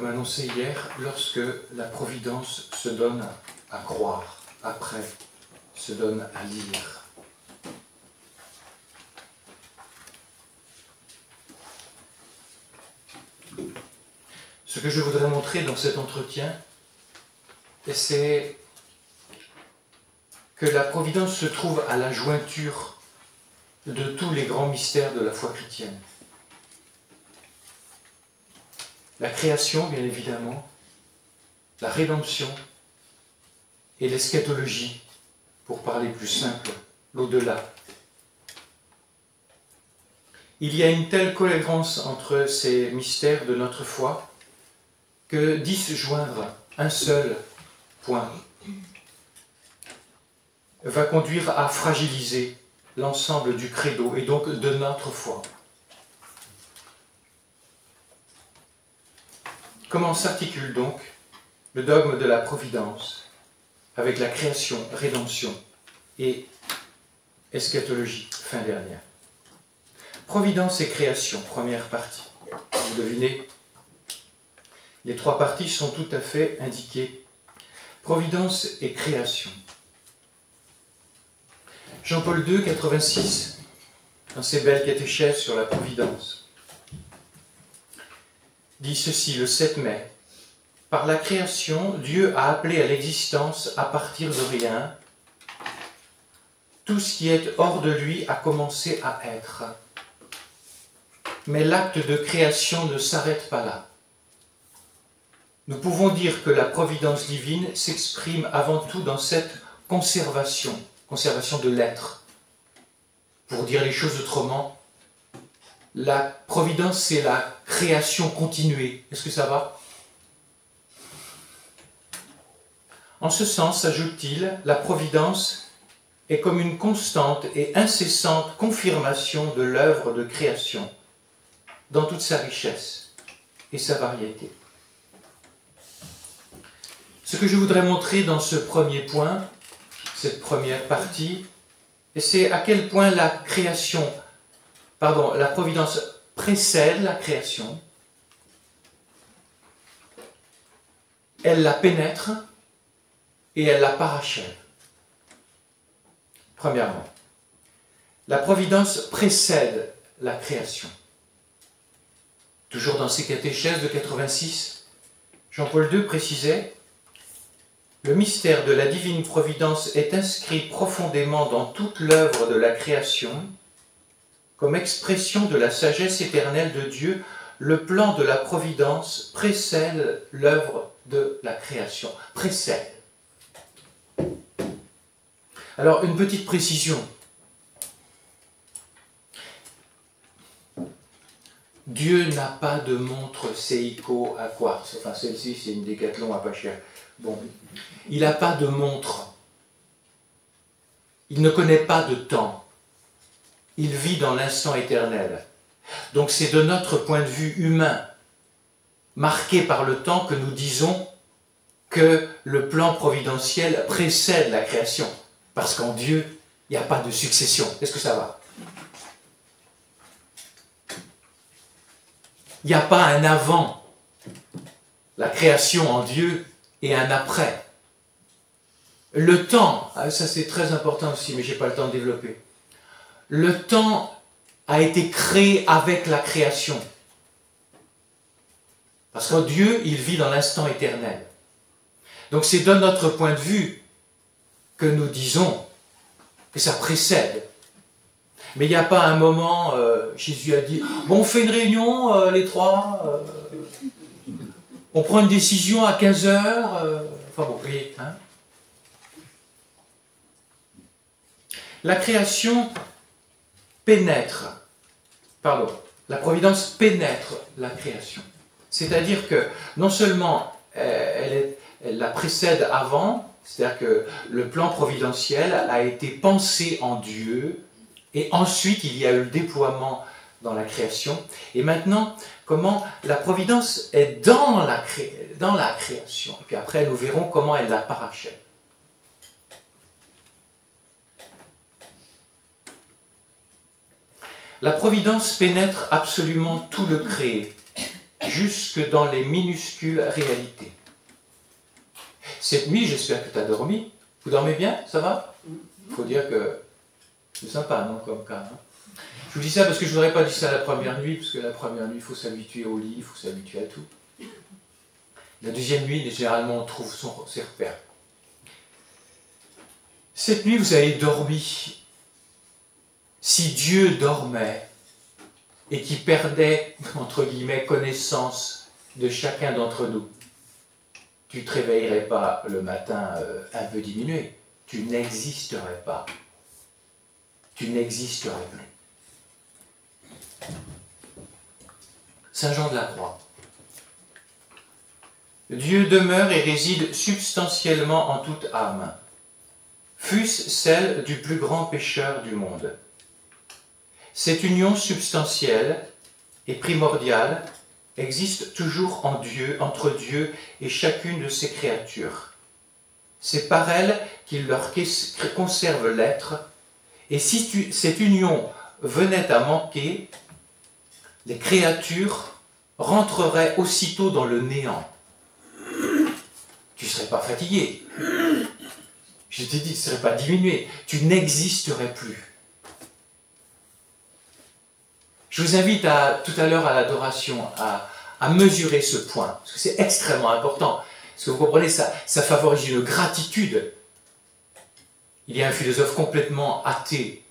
comme annoncé hier, lorsque la providence se donne à croire, après se donne à lire. Ce que je voudrais montrer dans cet entretien, c'est que la providence se trouve à la jointure de tous les grands mystères de la foi chrétienne. La création, bien évidemment, la rédemption et l'eschatologie, pour parler plus simple, l'au-delà. Il y a une telle cohérence entre ces mystères de notre foi que disjoindre un seul point va conduire à fragiliser l'ensemble du credo et donc de notre foi. Comment s'articule donc le dogme de la providence avec la création, rédemption et eschatologie, fin dernière? Providence et création, première partie. Vous devinez, les trois parties sont tout à fait indiquées. Providence et création. Jean-Paul II, 86, dans ses belles catéchèses sur la providence, dit ceci le 7 mai. Par la création, Dieu a appelé à l'existence à partir de rien. Tout ce qui est hors de lui a commencé à être. Mais l'acte de création ne s'arrête pas là. Nous pouvons dire que la providence divine s'exprime avant tout dans cette conservation de l'être. Pour dire les choses autrement, la providence, c'est la création continuée. Est-ce que ça va? En ce sens, ajoute-t-il, la providence est comme une constante et incessante confirmation de l'œuvre de création, dans toute sa richesse et sa variété. Ce que je voudrais montrer dans ce premier point, cette première partie, c'est à quel point la providence précède la création, elle la pénètre et elle la parachève. Premièrement, la providence précède la création. Toujours dans ses catéchèses de 86, Jean-Paul II précisait: le mystère de la divine providence est inscrit profondément dans toute l'œuvre de la création, comme expression de la sagesse éternelle de Dieu. Le plan de la providence précède l'œuvre de la création. Précède. Alors, une petite précision. Dieu n'a pas de montre Seiko à quartz. Enfin, celle-ci, c'est une Décathlon à pas cher. Bon, il n'a pas de montre. Il ne connaît pas de temps. Il vit dans l'instant éternel. Donc c'est de notre point de vue humain, marqué par le temps, que nous disons que le plan providentiel précède la création. Parce qu'en Dieu, il n'y a pas de succession. Est-ce que ça va? Il n'y a pas un avant la création en Dieu et un après. Le temps, ça c'est très important aussi, mais je n'ai pas le temps de développer. Le temps a été créé avec la création. Parce que Dieu, il vit dans l'instant éternel. Donc c'est de notre point de vue que nous disons que ça précède. Mais il n'y a pas un moment, Jésus a dit, bon, on fait une réunion, les trois, on prend une décision à 15 heures, enfin bon, voyez, hein. La création la providence pénètre la création. C'est-à-dire que non seulement elle la précède avant, c'est-à-dire que le plan providentiel a été pensé en Dieu, et ensuite il y a eu le déploiement dans la création. Et maintenant, comment la providence est dans la création. Et puis après, nous verrons comment elle la parachève. La providence pénètre absolument tout le créé, jusque dans les minuscules réalités. Cette nuit, j'espère que tu as dormi. Vous dormez bien? Ça va? Il faut dire que c'est sympa, non, comme cas. Hein. Je vous dis ça parce que je ne voudrais pas dire ça la première nuit, parce que la première nuit, il faut s'habituer au lit, il faut s'habituer à tout. La deuxième nuit, généralement, on trouve ses repères. Cette nuit, vous avez dormi. Si Dieu dormait et qu'il perdait, entre guillemets, connaissance de chacun d'entre nous, tu ne te réveillerais pas le matin un peu diminué. Tu n'existerais pas. Tu n'existerais plus. Saint Jean de la Croix. Dieu demeure et réside substantiellement en toute âme, fût-ce celle du plus grand pécheur du monde. Cette union substantielle et primordiale existe toujours en Dieu, entre Dieu et chacune de ses créatures. C'est par elle qu'il leur conserve l'être, et si cette union venait à manquer, les créatures rentreraient aussitôt dans le néant. Tu ne serais pas fatigué. Je t'ai dit, tu ne serais pas diminué. Tu n'existerais plus. Je vous invite tout à l'heure à l'adoration à mesurer ce point, parce que c'est extrêmement important. Parce que vous comprenez, ça favorise une gratitude. Il y a un philosophe complètement athée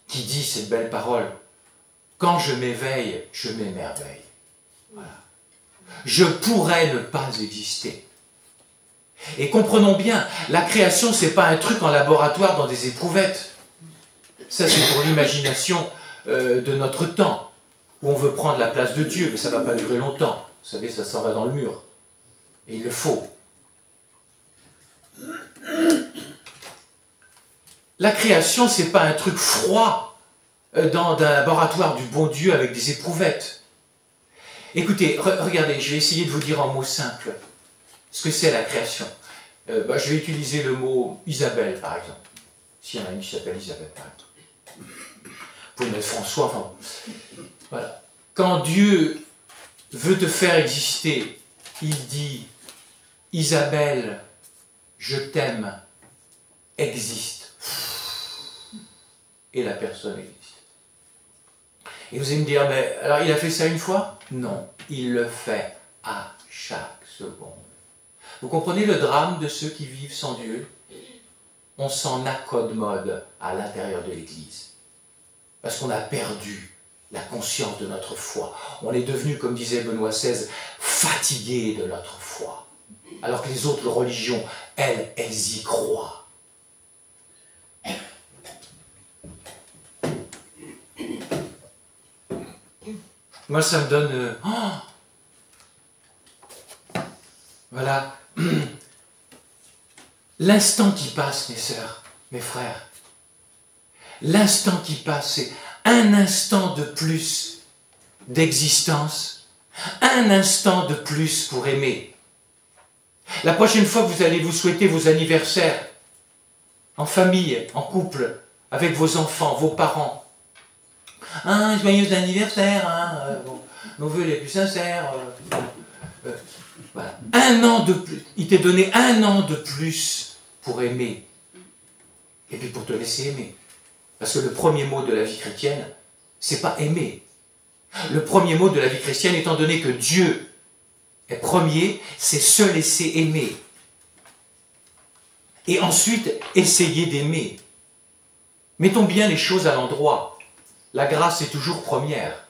qui dit cette belle parole. Quand je m'éveille, je m'émerveille. Voilà. Je pourrais ne pas exister. Et comprenons bien, la création, ce n'est pas un truc en laboratoire dans des éprouvettes. Ça, c'est pour l'imagination de notre temps, où on veut prendre la place de Dieu, mais ça ne va pas durer longtemps. Vous savez, ça s'en va dans le mur. Et il le faut. La création, ce n'est pas un truc froid dans un laboratoire du bon Dieu avec des éprouvettes. Écoutez, regardez, je vais essayer de vous dire en mots simples ce que c'est la création. Je vais utiliser le mot Isabelle, par exemple. S'il y en a une qui s'appelle Isabelle, par exemple. Vous pouvez mettre François, enfin, voilà. Quand Dieu veut te faire exister, il dit « Isabelle, je t'aime, existe. » Et la personne existe. Et vous allez me dire, mais alors il a fait ça une fois? Non, il le fait à chaque seconde. Vous comprenez le drame de ceux qui vivent sans Dieu? On s'en accommode à l'intérieur de l'Église. Parce qu'on a perdu la conscience de notre foi. On est devenu, comme disait Benoît XVI, fatigué de notre foi. Alors que les autres religions, elles y croient. Moi, ça me donne... Voilà. L'instant qui passe, mes sœurs, mes frères, l'instant qui passe, c'est un instant de plus d'existence, un instant de plus pour aimer. La prochaine fois que vous allez vous souhaiter vos anniversaires, en famille, en couple, avec vos enfants, vos parents, un joyeux anniversaire, nos vœux les plus sincères, voilà. Un an de plus, il t'est donné un an de plus pour aimer, et puis pour te laisser aimer. Parce que le premier mot de la vie chrétienne, c'est pas aimer. Le premier mot de la vie chrétienne, étant donné que Dieu est premier, c'est se laisser aimer. Et ensuite, essayer d'aimer. Mettons bien les choses à l'endroit. La grâce est toujours première.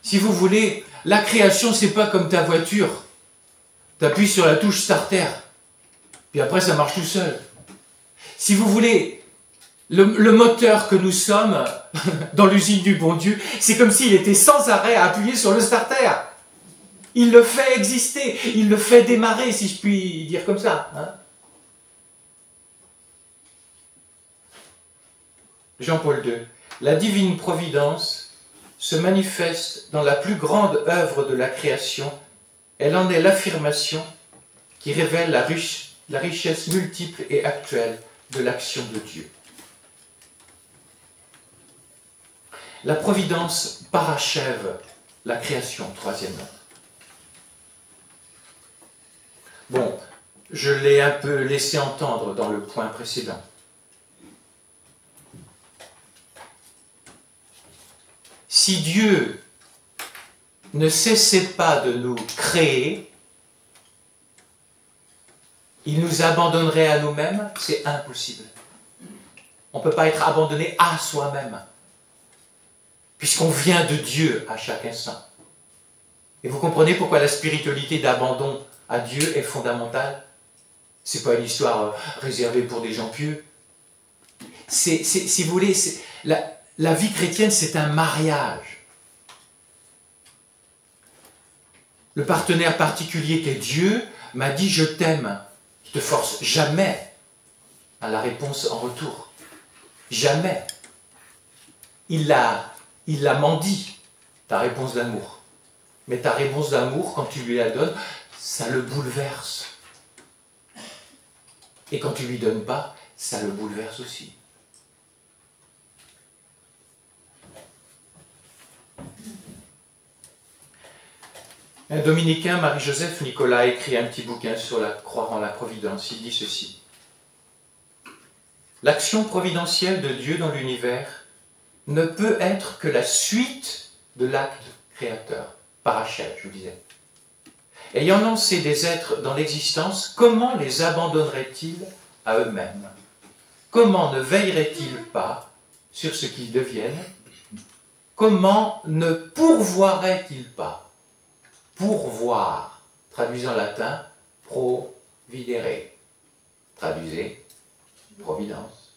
Si vous voulez, la création, c'est pas comme ta voiture. Tu appuies sur la touche starter. Puis après, ça marche tout seul. Si vous voulez, le moteur que nous sommes dans l'usine du bon Dieu, c'est comme s'il était sans arrêt à appuyer sur le starter. Il le fait exister, il le fait démarrer, si je puis dire comme ça. Hein. Jean-Paul II. La divine providence se manifeste dans la plus grande œuvre de la création. Elle en est l'affirmation qui révèle la richesse multiple et actuelle de l'action de Dieu. La providence parachève la création, troisièmement. Bon, je l'ai un peu laissé entendre dans le point précédent. Si Dieu ne cessait pas de nous créer, il nous abandonnerait à nous-mêmes, c'est impossible. On ne peut pas être abandonné à soi-même, puisqu'on vient de Dieu à chaque instant. Et vous comprenez pourquoi la spiritualité d'abandon à Dieu est fondamentale? Ce n'est pas une histoire réservée pour des gens pieux. Si vous voulez, la vie chrétienne, c'est un mariage. Le partenaire particulier qu'est Dieu m'a dit « je t'aime ». Il ne te force jamais à la réponse en retour. Jamais. Il l'a mendie, ta réponse d'amour. Mais ta réponse d'amour, quand tu lui la donnes, ça le bouleverse. Et quand tu ne lui donnes pas, ça le bouleverse aussi. Un dominicain, Marie-Joseph Nicolas, a écrit un petit bouquin sur la croire en la providence. Il dit ceci. L'action providentielle de Dieu dans l'univers ne peut être que la suite de l'acte créateur. Parachève, je vous disais. Ayant lancé des êtres dans l'existence, comment les abandonnerait-il à eux-mêmes? Comment ne veillerait-il pas sur ce qu'ils deviennent? Comment ne pourvoirait-il pas? Pourvoir, traduisant en latin, providere. Traduisez, providence.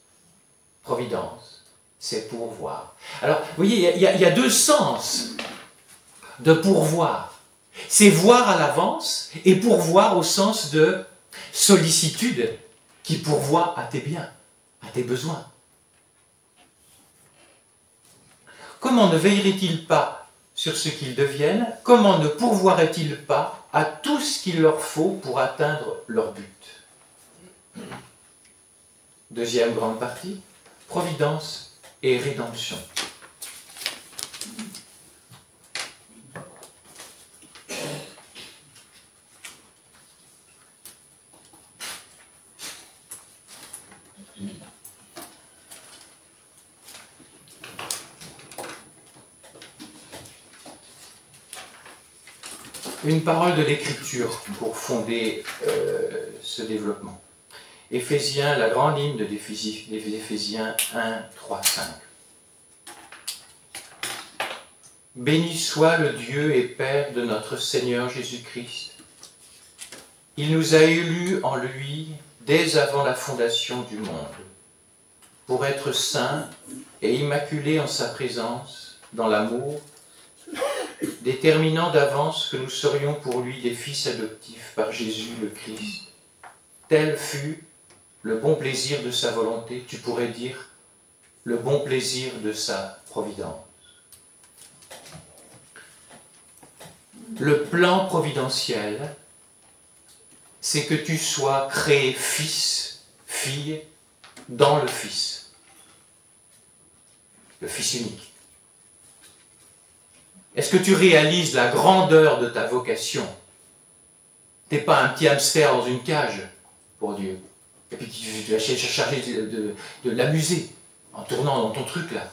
Providence, c'est pourvoir. Alors, vous voyez, il y a deux sens de pourvoir. C'est voir à l'avance et pourvoir au sens de sollicitude qui pourvoit à tes biens, à tes besoins. Comment ne veillerait-il pas sur ce qu'ils deviennent? Comment ne pourvoirait-il pas à tout ce qu'il leur faut pour atteindre leur but? Deuxième grande partie, providence et rédemption. Une parole de l'Écriture pour fonder ce développement. Éphésiens, la grande hymne des Éphésiens 1, 3, 5. Béni soit le Dieu et Père de notre Seigneur Jésus-Christ. Il nous a élus en lui dès avant la fondation du monde, pour être saints et immaculés en sa présence, dans l'amour, déterminant d'avance que nous serions pour lui des fils adoptifs par Jésus le Christ. Tel fut le bon plaisir de sa volonté, tu pourrais dire le bon plaisir de sa providence. Le plan providentiel, c'est que tu sois créé fils, fille, dans le Fils. Le Fils unique. Est-ce que tu réalises la grandeur de ta vocation? Tu n'es pas un petit hamster dans une cage pour Dieu. Et puis tu vas charger de l'amuser en tournant dans ton truc là.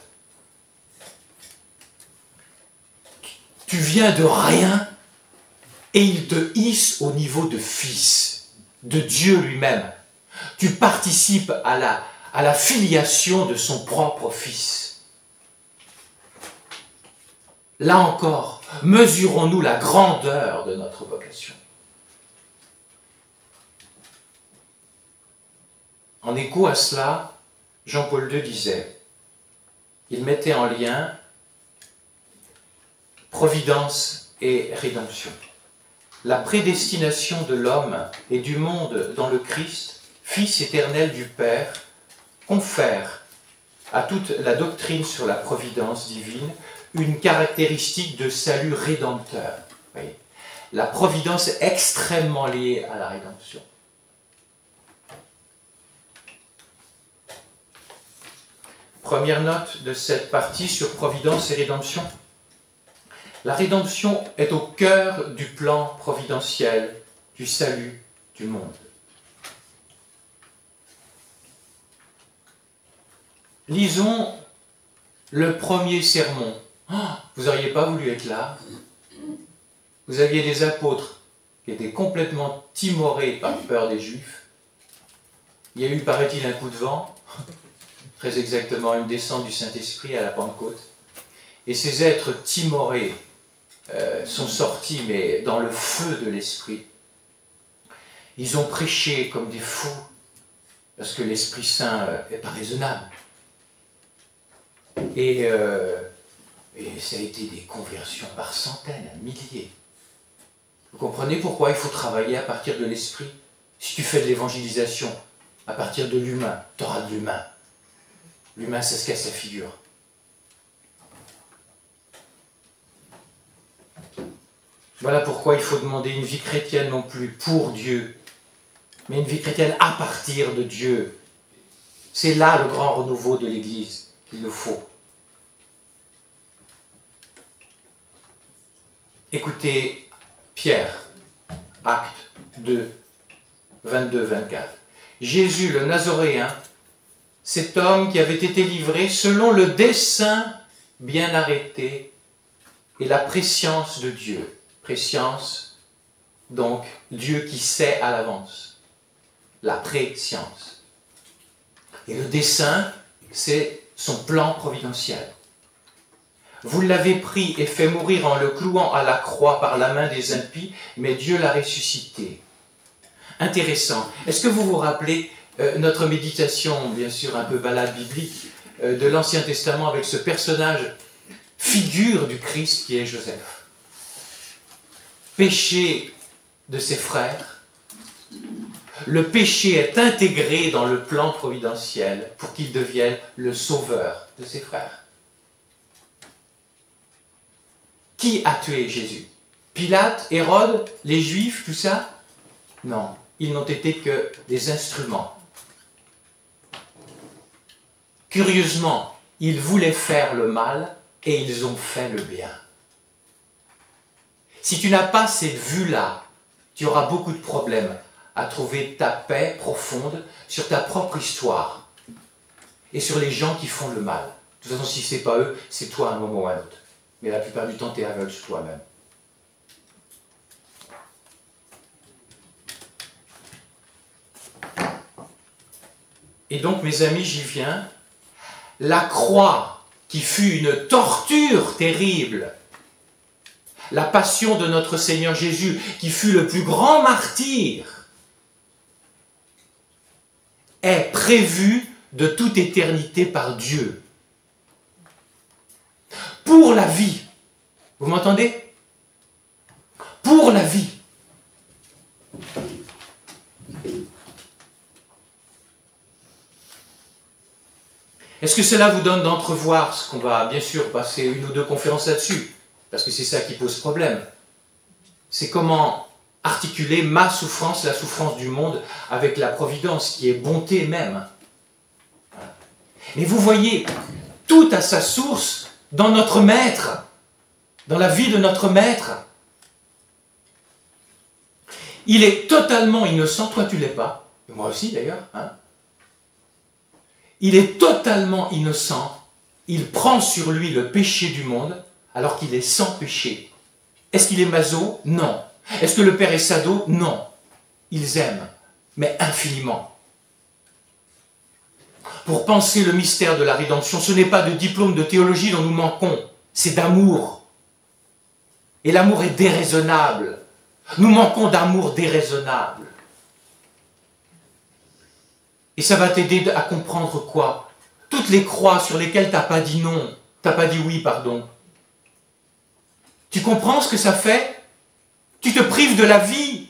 Tu viens de rien et il te hisse au niveau de fils, de Dieu lui-même. Tu participes à la filiation de son propre Fils. Là encore, mesurons-nous la grandeur de notre vocation. En écho à cela, Jean-Paul II disait, il mettait en lien providence et rédemption. La prédestination de l'homme et du monde dans le Christ, Fils éternel du Père, confère à toute la doctrine sur la providence divine une caractéristique de salut rédempteur. Voyez, la providence est extrêmement liée à la rédemption. Première note de cette partie sur providence et rédemption. La rédemption est au cœur du plan providentiel du salut du monde. Lisons le premier sermon. Oh, vous n'auriez pas voulu être là. Vous aviez des apôtres qui étaient complètement timorés par peur des Juifs. Il y a eu, paraît-il, un coup de vent, très exactement une descente du Saint-Esprit à la Pentecôte. Et ces êtres timorés sont sortis, mais dans le feu de l'Esprit. Ils ont prêché comme des fous, parce que l'Esprit Saint n'est pas raisonnable. Et ça a été des conversions par centaines, milliers. Vous comprenez pourquoi il faut travailler à partir de l'esprit? Si tu fais de l'évangélisation à partir de l'humain, tu auras de l'humain. L'humain, ça se casse la figure. Voilà pourquoi il faut demander une vie chrétienne non plus pour Dieu, mais une vie chrétienne à partir de Dieu. C'est là le grand renouveau de l'Église qu'il nous faut. Écoutez Pierre, acte 2, 22-24. Jésus le Nazoréen, cet homme qui avait été livré selon le dessein bien arrêté et la prescience de Dieu. Prescience, donc Dieu qui sait à l'avance. La préscience. Et le dessein, c'est son plan providentiel. Vous l'avez pris et fait mourir en le clouant à la croix par la main des impies, mais Dieu l'a ressuscité. Intéressant. Est-ce que vous vous rappelez notre méditation, bien sûr un peu balade biblique, de l'Ancien Testament avec ce personnage, figure du Christ qui est Joseph? Péché de ses frères. Le péché est intégré dans le plan providentiel pour qu'il devienne le sauveur de ses frères. Qui a tué Jésus? Pilate, Hérode, les Juifs, tout ça? Non, ils n'ont été que des instruments. Curieusement, ils voulaient faire le mal et ils ont fait le bien. Si tu n'as pas cette vue-là, tu auras beaucoup de problèmes à trouver ta paix profonde sur ta propre histoire et sur les gens qui font le mal. De toute façon, si ce n'est pas eux, c'est toi à un moment ou à un autre. Mais la plupart du temps, tu es aveugle sur toi-même. Et donc, mes amis, j'y viens. La croix, qui fut une torture terrible, la passion de notre Seigneur Jésus, qui fut le plus grand martyr, est prévue de toute éternité par Dieu. Pour la vie. Vous m'entendez? Pour la vie. Est-ce que cela vous donne d'entrevoir ce qu'on va bien sûr passer une ou deux conférences là-dessus, parce que c'est ça qui pose problème. C'est comment articuler ma souffrance, la souffrance du monde, avec la providence, qui est bonté même. Mais vous voyez, tout a sa source dans notre Maître, dans la vie de notre Maître. Il est totalement innocent, toi tu ne l'es pas, et moi aussi d'ailleurs. Il est totalement innocent, il prend sur lui le péché du monde, alors qu'il est sans péché. Est-ce qu'il est maso? Non. Est-ce que le Père est sado? Non. Ils aiment, mais infiniment. Pour penser le mystère de la rédemption, ce n'est pas de diplôme de théologie dont nous manquons, c'est d'amour. Et l'amour est déraisonnable. Nous manquons d'amour déraisonnable. Et ça va t'aider à comprendre quoi? Toutes les croix sur lesquelles tu n'as pas dit non, tu n'as pas dit oui, pardon. Tu comprends ce que ça fait? Tu te prives de la vie,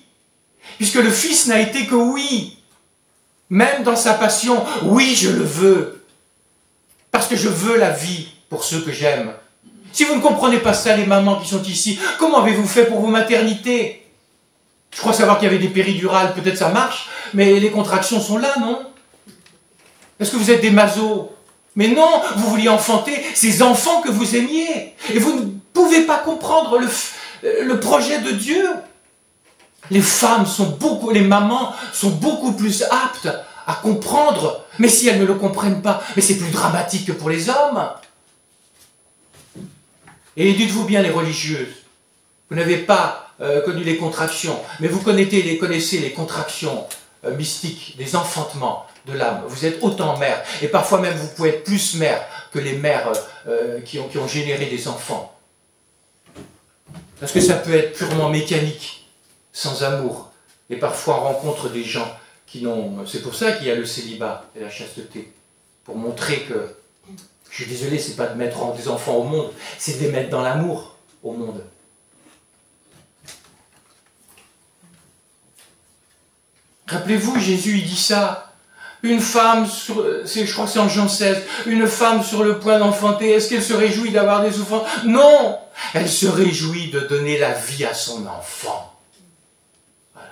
puisque le Fils n'a été que oui. Même dans sa passion, oui, je le veux. Parce que je veux la vie pour ceux que j'aime. Si vous ne comprenez pas ça, les mamans qui sont ici, comment avez-vous fait pour vos maternités? Je crois savoir qu'il y avait des péridurales, peut-être ça marche, mais les contractions sont là, non? Est-ce que vous êtes des masos? Mais non, vous vouliez enfanter ces enfants que vous aimiez. Et vous ne pouvez pas comprendre le projet de Dieu. Les femmes les mamans sont beaucoup plus aptes à comprendre. Mais si elles ne le comprennent pas, mais c'est plus dramatique que pour les hommes. Et dites-vous bien les religieuses, vous n'avez pas connu les contractions, mais vous connaissez les contractions mystiques, des enfantements de l'âme. Vous êtes autant mère, et parfois même vous pouvez être plus mère que les mères qui ont généré des enfants. Parce que ça peut être purement mécanique, sans amour. Et parfois on rencontre des gens qui n'ont... C'est pour ça qu'il y a le célibat et la chasteté, pour montrer que, je suis désolé, c'est pas de mettre des enfants au monde, c'est de les mettre dans l'amour au monde. Rappelez-vous, Jésus, il dit ça. Une femme, je crois que c'est en Jean 16, une femme sur le point d'enfanter, est-ce qu'elle se réjouit d'avoir des souffrances? Non! Elle se réjouit de donner la vie à son enfant. Voilà.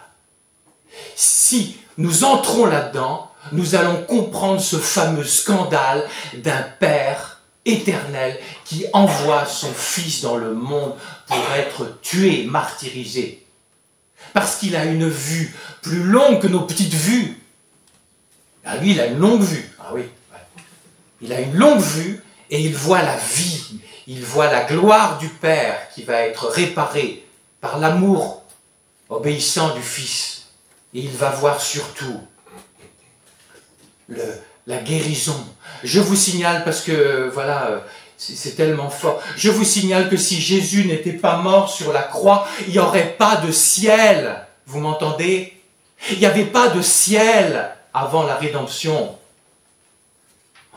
Si nous entrons là-dedans, nous allons comprendre ce fameux scandale d'un père éternel qui envoie son fils dans le monde pour être tué, martyrisé. Parce qu'il a une vue plus longue que nos petites vues. Ah, lui, il a une longue vue. Ah oui, ouais. Il a une longue vue et il voit la vie. Il voit la gloire du Père qui va être réparée par l'amour obéissant du Fils. Et il va voir surtout la guérison. Je vous signale, parce que, voilà, c'est tellement fort. Je vous signale que si Jésus n'était pas mort sur la croix, il n'y aurait pas de ciel. Vous m'entendez? Il n'y avait pas de ciel avant la rédemption.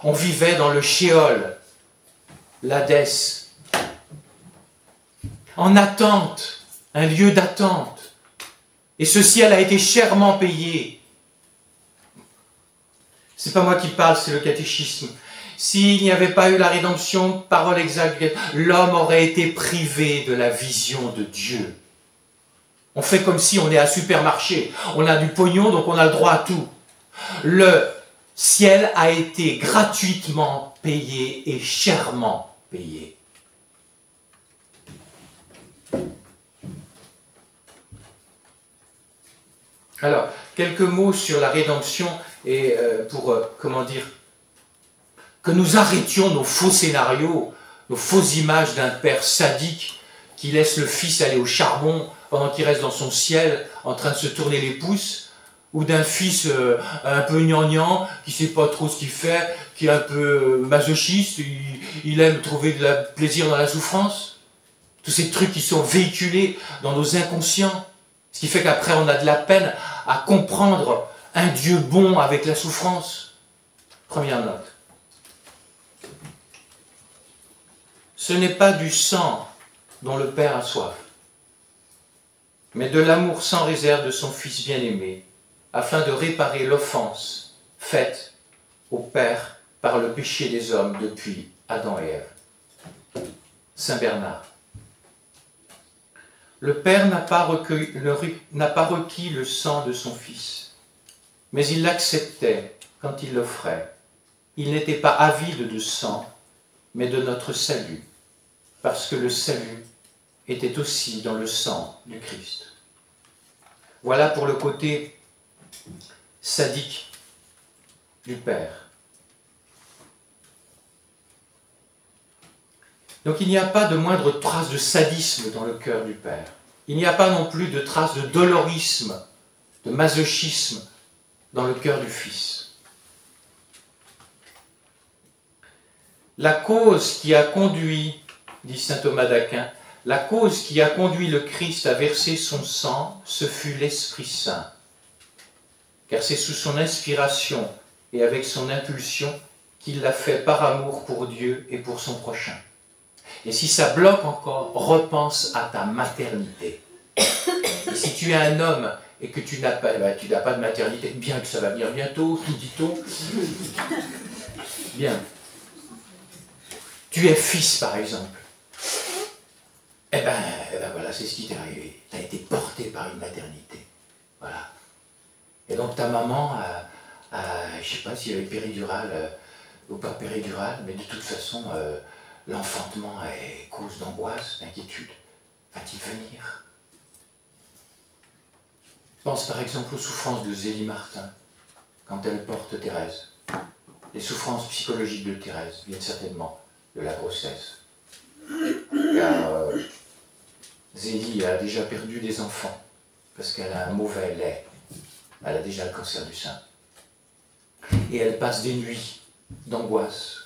On vivait dans le Sheol, l'Hadès, en attente, un lieu d'attente. Et ce ciel a été chèrement payé. C'est pas moi qui parle, c'est le catéchisme. S'il n'y avait pas eu la rédemption, parole exacte, l'homme aurait été privé de la vision de Dieu. On fait comme si on est à supermarché. On a du pognon, donc on a le droit à tout. Le ciel a été gratuitement payé et chèrement payé. Alors, quelques mots sur la rédemption et pour, comment dire, que nous arrêtions nos faux scénarios, nos fausses images d'un père sadique qui laisse le fils aller au charbon pendant qu'il reste dans son ciel en train de se tourner les pouces, ou d'un fils un peu gnangnan, qui ne sait pas trop ce qu'il fait, qui est un peu masochiste, il aime trouver plaisir dans la souffrance. Tous ces trucs qui sont véhiculés dans nos inconscients, ce qui fait qu'après on a de la peine à comprendre un Dieu bon avec la souffrance. Première note. Ce n'est pas du sang dont le Père a soif, mais de l'amour sans réserve de son Fils bien-aimé, afin de réparer l'offense faite au Père par le péché des hommes depuis Adam et Ève. Saint Bernard. Le Père n'a pas requis le sang de son Fils, mais il l'acceptait quand il l'offrait. Il n'était pas avide de sang, mais de notre salut, parce que le salut était aussi dans le sang du Christ. Voilà pour le côté sadique du Père. Donc il n'y a pas de moindre trace de sadisme dans le cœur du Père. Il n'y a pas non plus de trace de dolorisme, de masochisme dans le cœur du Fils. La cause qui a conduit, dit saint Thomas d'Aquin, la cause qui a conduit le Christ à verser son sang, ce fut l'Esprit Saint. Car c'est sous son inspiration et avec son impulsion qu'il l'a fait par amour pour Dieu et pour son prochain. Et si ça bloque encore, repense à ta maternité. Et si tu es un homme et que tu n'as pas de maternité, bien que ça va venir bientôt, dit-on. Bien. Tu es fils, par exemple. Eh ben voilà, c'est ce qui t'est arrivé. Tu as été porté par une maternité. Voilà. Et donc ta maman, je ne sais pas s'il y avait péridurale, ou pas péridurale, mais de toute façon, l'enfantement est cause d'angoisse, d'inquiétude. Va-t-il venir? Pense par exemple aux souffrances de Zélie Martin, quand elle porte Thérèse. Les souffrances psychologiques de Thérèse viennent certainement de la grossesse. Car Zélie a déjà perdu des enfants, parce qu'elle a un mauvais lait. Elle a déjà le cancer du sein. Et elle passe des nuits d'angoisse.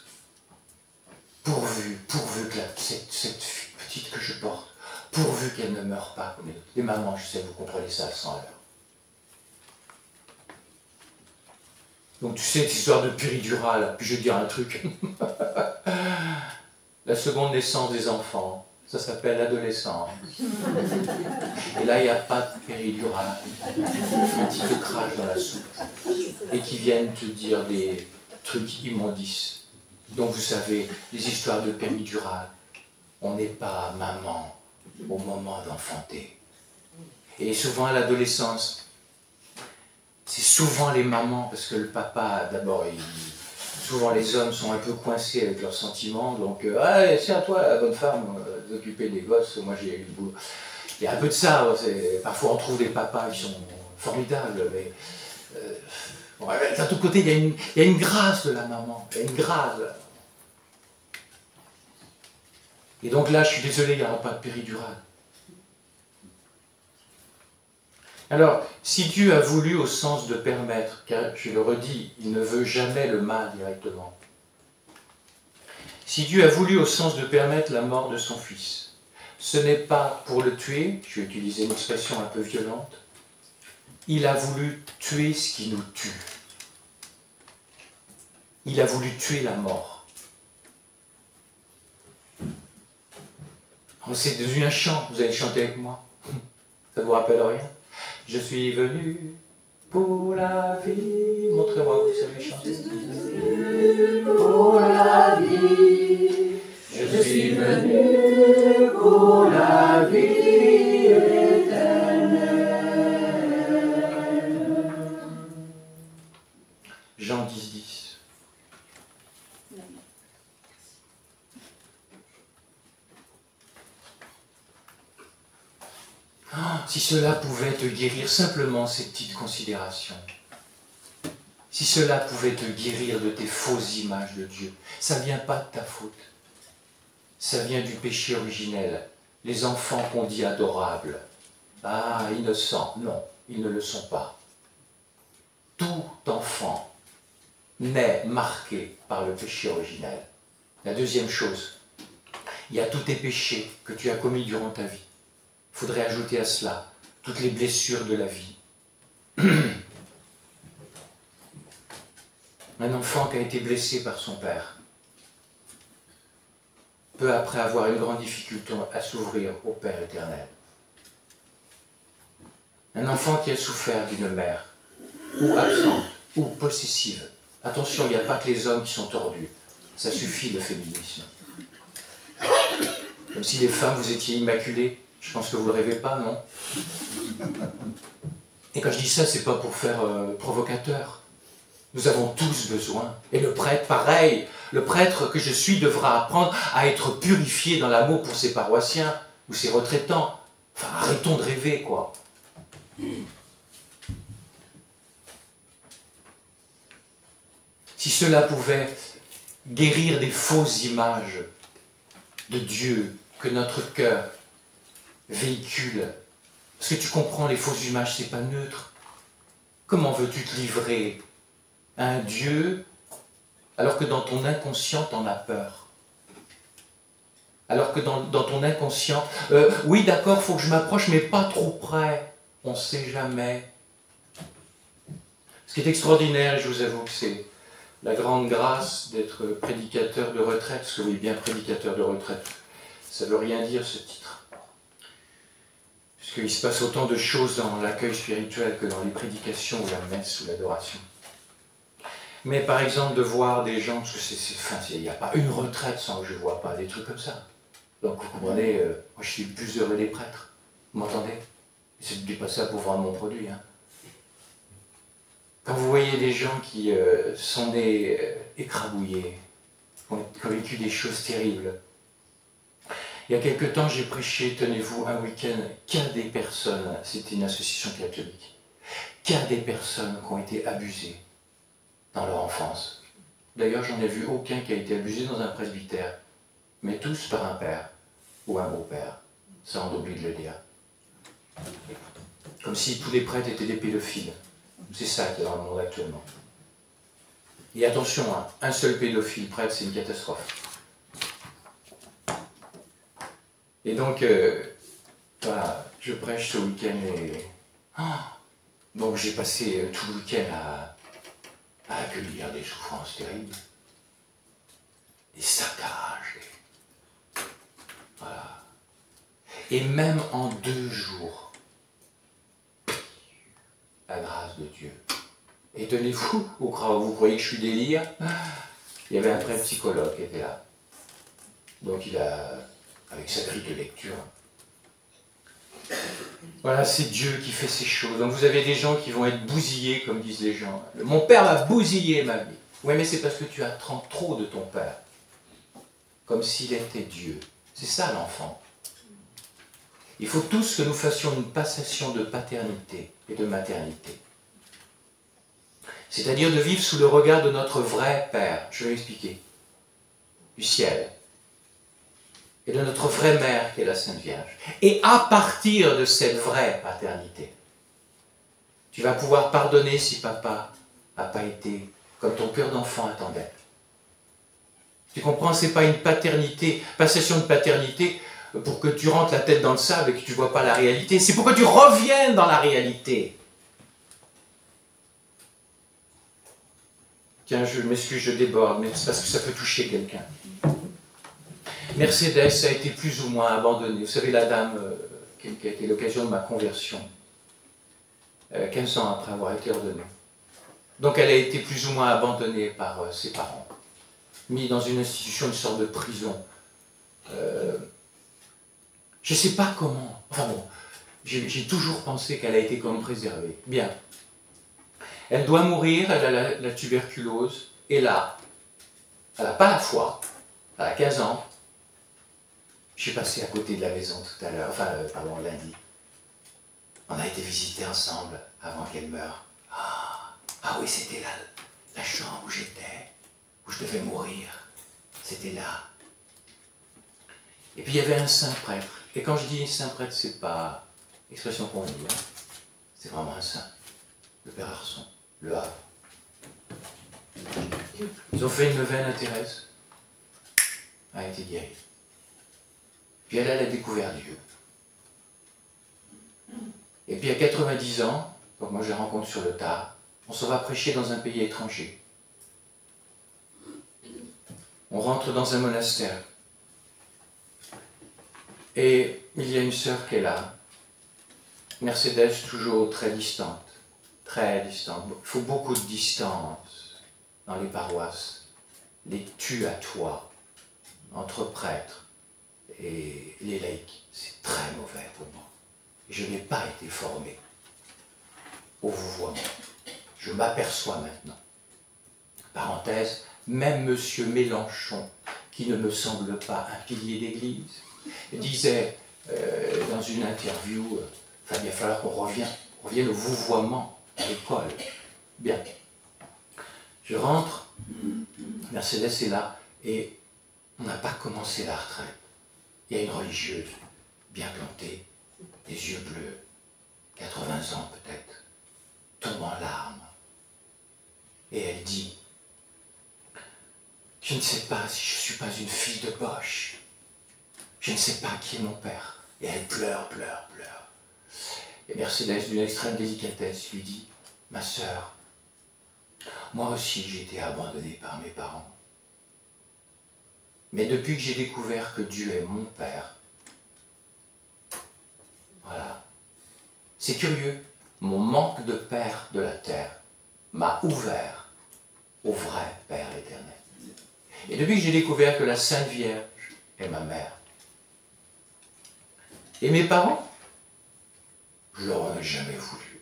Pourvu que cette petite que je porte, pourvu qu'elle ne meure pas. Les mamans, je sais, vous comprenez ça à 100 à l'heure. Donc tu sais, cette histoire de péridurale, puis je vais te dire un truc. La seconde naissance des enfants, ça s'appelle l'adolescence. Et là, il n'y a pas de péridurale. Qui te crache dans la soupe. Et qui viennent te dire des trucs immondices. Donc vous savez, les histoires de péridurale, on n'est pas maman au moment d'enfanter. Et souvent à l'adolescence, c'est souvent les mamans, parce que le papa, d'abord, souvent les hommes sont un peu coincés avec leurs sentiments, donc c'est à toi, la bonne femme, d'occuper des gosses, moi j'ai eu le boulot. Il y a un peu de ça, parfois on trouve des papas qui sont formidables, mais d'un autre côté, il y a une grâce de la maman, il y a une grâce de la maman. Et donc là, je suis désolé, il n'y aura pas de péridurale. Alors, si Dieu a voulu au sens de permettre, car je le redis, il ne veut jamais le mal directement. Si Dieu a voulu au sens de permettre la mort de son Fils, ce n'est pas pour le tuer, je vais utiliser une expression un peu violente, il a voulu tuer ce qui nous tue. Il a voulu tuer la mort. C'est devenu un chant, vous allez chanter avec moi. Ça ne vous rappelle rien? Je suis venu pour la vie. Montrez-moi, vous savez chanter. Pour la vie. Je suis venu pour la vie éternelle. Jean 10, 10. Si cela pouvait te guérir, simplement ces petites considérations. Si cela pouvait te guérir de tes fausses images de Dieu, ça ne vient pas de ta faute. Ça vient du péché originel. Les enfants qu'on dit adorables, innocents, non, ils ne le sont pas. Tout enfant naît marqué par le péché originel. La deuxième chose, il y a tous tes péchés que tu as commis durant ta vie. Il faudrait ajouter à cela toutes les blessures de la vie. Un enfant qui a été blessé par son père peut après avoir une grande difficulté à s'ouvrir au Père éternel. Un enfant qui a souffert d'une mère, ou absente, ou possessive. Attention, il n'y a pas que les hommes qui sont tordus. Ça suffit le féminisme. Comme si les femmes, vous étiez immaculées. Je pense que vous ne le rêvez pas, non? Et quand je dis ça, c'est pas pour faire provocateur. Nous avons tous besoin. Et le prêtre, pareil. Le prêtre que je suis devra apprendre à être purifié dans l'amour pour ses paroissiens ou ses retraitants. Enfin, arrêtons de rêver, quoi. Si cela pouvait guérir des fausses images de Dieu que notre cœur véhicule. Parce que tu comprends, les fausses images, c'est pas neutre. Comment veux-tu te livrer à un Dieu alors que dans ton inconscient, t'en as peur? Alors que dans ton inconscient, oui d'accord, faut que je m'approche, mais pas trop près. On ne sait jamais. Ce qui est extraordinaire, et je vous avoue que c'est la grande grâce d'être prédicateur de retraite, parce que oui, bien prédicateur de retraite, ça ne veut rien dire ce titre. Puisqu'il se passe autant de choses dans l'accueil spirituel que dans les prédications ou la messe ou l'adoration. Mais par exemple de voir des gens, parce que il n'y a pas une retraite sans que je ne vois pas des trucs comme ça. Donc vous comprenez, moi je suis le plus heureux des prêtres. Vous m'entendez? Je ne dis pas ça pour vendre mon produit. Hein. Quand vous voyez des gens qui sont nés écrabouillés, qui ont vécu des choses terribles. Il y a quelque temps, j'ai prêché, tenez-vous, un week-end, qu'à des personnes, c'était une association catholique, qu'à des personnes qui ont été abusées dans leur enfance. D'ailleurs, j'en ai vu aucun qui a été abusé dans un presbytère, mais tous par un père ou un beau-père. Ça, on oublie de le dire. Comme si tous les prêtres étaient des pédophiles. C'est ça qui est dans le monde actuellement. Et attention, hein, un seul pédophile prêtre, c'est une catastrophe. Et donc, voilà, je prêche ce week-end et... donc j'ai passé tout le week-end à accueillir des souffrances terribles. Des saccages. Voilà. Et même en 2 jours, la grâce de Dieu. Et tenez-vous, vous croyez que je suis délire? Il y avait un prêtre psychologue qui était là. Donc il a, avec sa grille de lecture, voilà, c'est Dieu qui fait ces choses. Donc vous avez des gens qui vont être bousillés, comme disent les gens. Mon père m'a bousillé ma vie. Oui, mais c'est parce que tu attends trop de ton père. Comme s'il était Dieu. C'est ça l'enfant. Il faut tous que nous fassions une passation de paternité et de maternité. C'est-à-dire de vivre sous le regard de notre vrai Père, je vais expliquer, du ciel, et de notre vraie mère qui est la Sainte Vierge. Et à partir de cette vraie paternité, tu vas pouvoir pardonner si papa n'a pas été comme ton cœur d'enfant attendait. Tu comprends, ce n'est pas une paternité, passation de paternité pour que tu rentres la tête dans le sable et que tu ne vois pas la réalité. C'est pour que tu reviennes dans la réalité. Tiens, je m'excuse, je déborde, mais c'est parce que ça peut toucher quelqu'un. Mercedes a été plus ou moins abandonnée. Vous savez, la dame qui a été l'occasion de ma conversion, 15 ans après avoir été ordonnée. Donc elle a été plus ou moins abandonnée par ses parents, mise dans une institution, une sorte de prison. Je ne sais pas comment. Enfin bon, j'ai toujours pensé qu'elle a été comme préservée. Bien. Elle doit mourir, elle a la tuberculose, et là, elle n'a pas la foi, elle a 15 ans. Je suis passé à côté de la maison tout à l'heure, pardon, lundi. On a été visiter ensemble avant qu'elle meure. Ah oui, c'était la chambre où j'étais, où je devais mourir. C'était là. Et puis il y avait un saint prêtre. Et quand je dis saint prêtre, c'est pas expression qu'on dit, hein. C'est vraiment un saint. Le Père Arson, le Havre. Ils ont fait une neuvaine à Thérèse. Elle a été guérie. Puis elle a découvert Dieu. Et puis à 90 ans, donc moi je la rencontre sur le tard, on s'en va prêcher dans un pays étranger. On rentre dans un monastère. Et il y a une sœur qui est là. Mercedes, toujours très distante. Très distante. Il faut beaucoup de distance dans les paroisses. Les tu-à-toi entre prêtres et les laïcs. C'est très mauvais pour moi. Je n'ai pas été formé au vouvoiement. Je m'aperçois maintenant. Parenthèse, même M. Mélenchon, qui ne me semble pas un pilier d'église, disait dans une interview, il va falloir qu'on revienne au vouvoiement à l'école. Bien. Je rentre, Mercedes est là, et on n'a pas commencé la retraite. Il y a une religieuse, bien plantée, des yeux bleus, 80 ans peut-être, tombe en larmes. Et elle dit, je ne sais pas si je ne suis pas une fille de Bosch. Je ne sais pas qui est mon père. Et elle pleure, pleure, pleure. Et Mercedes, d'une extrême délicatesse, lui dit, ma sœur, moi aussi j'ai été abandonnée par mes parents. Mais depuis que j'ai découvert que Dieu est mon père, voilà. C'est curieux, mon manque de père de la terre m'a ouvert au vrai Père éternel. Et depuis que j'ai découvert que la Sainte Vierge est ma mère, et mes parents, je leur en ai jamais voulu.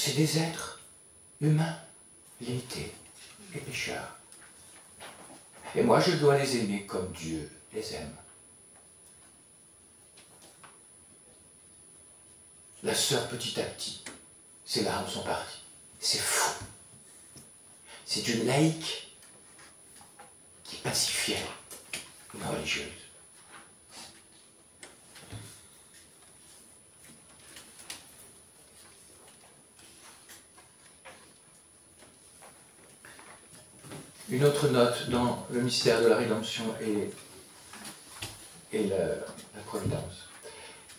c'est des êtres humains, limités et pécheurs. Et moi, je dois les aimer comme Dieu les aime. La sœur, petit à petit, ses larmes sont parties. C'est fou. C'est une laïque qui pacifiait une religieuse. Une autre note dans le mystère de la rédemption et la providence.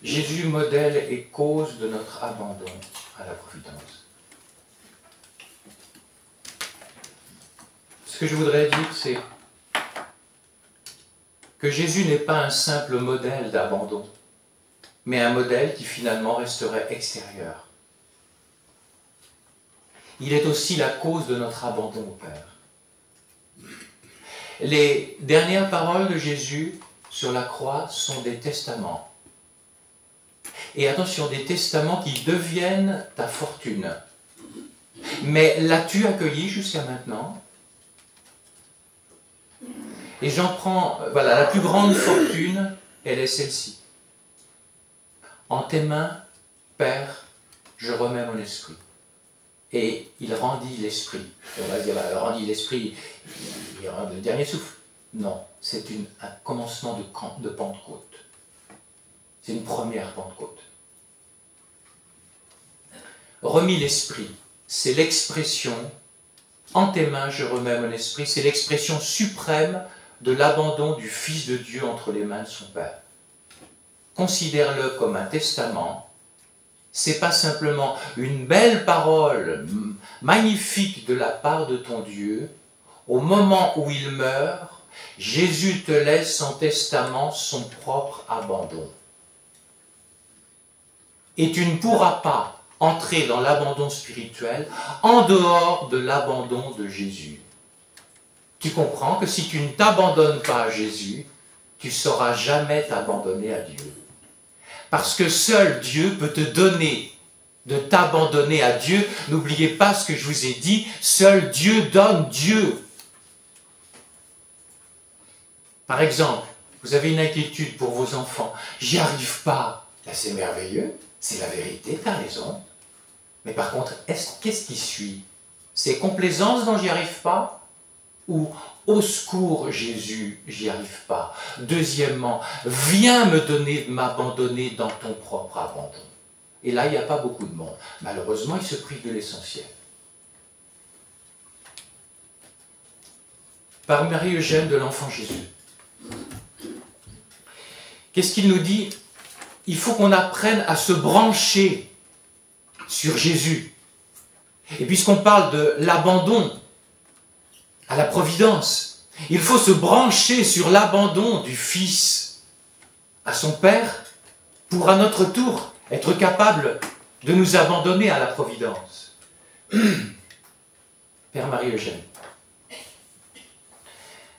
Jésus, modèle et cause de notre abandon à la providence. Ce que je voudrais dire, c'est que Jésus n'est pas un simple modèle d'abandon, mais un modèle qui finalement resterait extérieur. Il est aussi la cause de notre abandon au Père. Les dernières paroles de Jésus sur la croix sont des testaments. Et attention, des testaments qui deviennent ta fortune. Mais l'as-tu accueilli jusqu'à maintenant? Et j'en prends, voilà, la plus grande fortune, elle est celle-ci. En tes mains, Père, je remets mon esprit. Et il rendit l'esprit. On va dire, il rendit l'esprit, il rend le dernier souffle. Non, c'est un commencement de Pentecôte. C'est une première Pentecôte. Remis l'esprit, c'est l'expression, en tes mains je remets mon esprit, c'est l'expression suprême de l'abandon du Fils de Dieu entre les mains de son Père. Considère-le comme un testament. C'est pas simplement une belle parole magnifique de la part de ton Dieu. Au moment où il meurt, Jésus te laisse en testament son propre abandon. Et tu ne pourras pas entrer dans l'abandon spirituel en dehors de l'abandon de Jésus. Tu comprends que si tu ne t'abandonnes pas à Jésus, tu ne sauras jamais t'abandonner à Dieu. Parce que seul Dieu peut te donner de t'abandonner à Dieu. N'oubliez pas ce que je vous ai dit, seul Dieu donne Dieu. Par exemple, vous avez une inquiétude pour vos enfants. J'y arrive pas. Là, c'est merveilleux, c'est la vérité, tu as raison. Mais par contre, qu'est-ce qui suit? C'est complaisance dont j'y arrive pas? Ou au secours Jésus, j'y arrive pas? Deuxièmement, viens me donner, m'abandonner dans ton propre abandon. Et là, il n'y a pas beaucoup de monde. Malheureusement, ils se privent de l'essentiel. Par Marie-Eugène de l'Enfant Jésus. Qu'est-ce qu'il nous dit? Il faut qu'on apprenne à se brancher sur Jésus. Et puisqu'on parle de l'abandon à la providence, il faut se brancher sur l'abandon du Fils à son Père pour à notre tour être capable de nous abandonner à la providence. Père Marie-Eugène.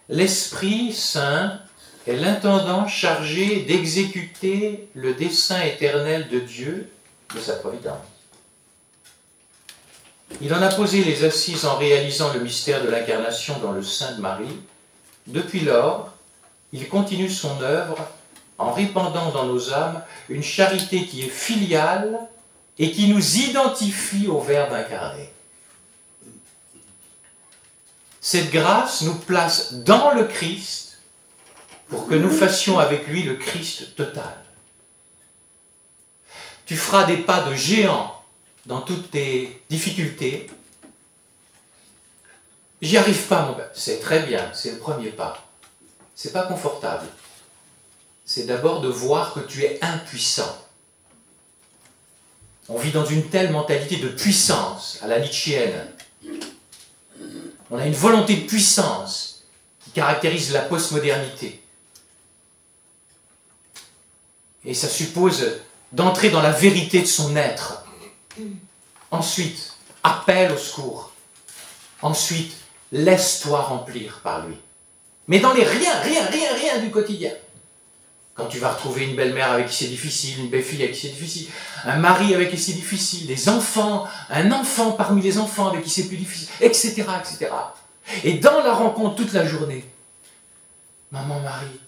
L'Esprit Saint est l'intendant chargé d'exécuter le dessein éternel de Dieu, de sa providence. Il en a posé les assises en réalisant le mystère de l'incarnation dans le sein de Marie. Depuis lors, il continue son œuvre en répandant dans nos âmes une charité qui est filiale et qui nous identifie au Verbe incarné. Cette grâce nous place dans le Christ pour que nous fassions avec lui le Christ total. Tu feras des pas de géant dans toutes tes difficultés. J'y arrive pas, mon père. C'est très bien, c'est le premier pas. C'est pas confortable. C'est d'abord de voir que tu es impuissant. On vit dans une telle mentalité de puissance, à la Nietzschéenne. On a une volonté de puissance qui caractérise la postmodernité. Et ça suppose d'entrer dans la vérité de son être. Ensuite, appel au secours. Ensuite, laisse-toi remplir par lui. Mais dans les rien du quotidien. Quand tu vas retrouver une belle-mère avec qui c'est difficile, une belle-fille avec qui c'est difficile, un mari avec qui c'est difficile, des enfants, un enfant parmi les enfants avec qui c'est plus difficile, etc., etc. Et dans la rencontre toute la journée, maman, Marie,